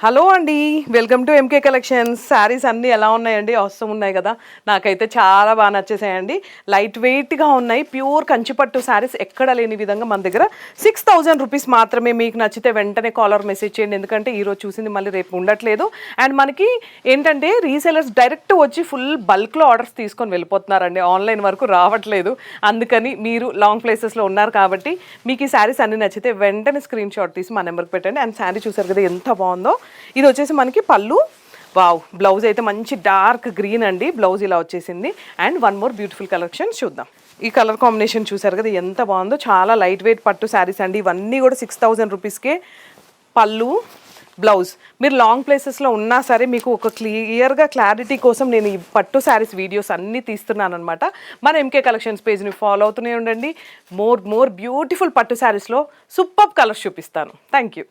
Hello అండి, welcome to MK collections. Saris అన్నీ ఎలా ఉన్నాయండి? అవసరం ఉన్నాయి కదా. నాకైతే చాలా బాగా నచ్చేసాయండి. లైట్ వెయిట్గా ఉన్నాయి. ప్యూర్ కంచిపట్టు శారీస్ ఎక్కడ లేని విధంగా మన దగ్గర 6000 రూపీస్ మాత్రమే. మీకు నచ్చితే వెంటనే కాలర్ మెసేజ్ చేయండి, ఎందుకంటే ఈరోజు చూసింది మళ్ళీ రేపు ఉండట్లేదు. అండ్ మనకి ఏంటంటే రీసెలర్స్ డైరెక్ట్ వచ్చి ఫుల్ బల్క్లో ఆర్డర్స్ తీసుకొని వెళ్ళిపోతున్నారండి, ఆన్లైన్ వరకు రావట్లేదు. అందుకని మీరు లాంగ్ ప్లేసెస్లో ఉన్నారు కాబట్టి మీకు ఈ శారీస్ అన్ని నచ్చితే వెంటనే స్క్రీన్ షాట్ తీసి మా నెంబర్కి పెట్టండి. అండ్ శారీ చూసారు కదా ఎంత బాగుందో. ఇది వచ్చేసి మనకి పళ్ళు. వావ్, బ్లౌజ్ అయితే మంచి డార్క్ గ్రీన్ అండి. బ్లౌజ్ ఇలా వచ్చేసింది. And one more beautiful collection చూద్దాం. ఈ కలర్ కాంబినేషన్ చూసారు కదా ఎంత బాగుందో. చాలా లైట్ వెయిట్ పట్టు శారీస్ అండి. ఇవన్నీ కూడా 6000 రూపీస్కే. పళ్ళు, బ్లౌజ్. మీరు లాంగ్ ప్లేసెస్లో ఉన్నా సరే మీకు ఒక క్లారిటీ కోసం నేను ఈ పట్టు శారీస్ వీడియోస్ అన్నీ తీస్తున్నాను అనమాట. మన ఎంకే కలెక్షన్స్ పేజ్ని ఫాలో అవుతూనే ఉండండి. మోర్ బ్యూటిఫుల్ పట్టు శారీస్లో సూపర్ కలర్స్ చూపిస్తాను. Thank you.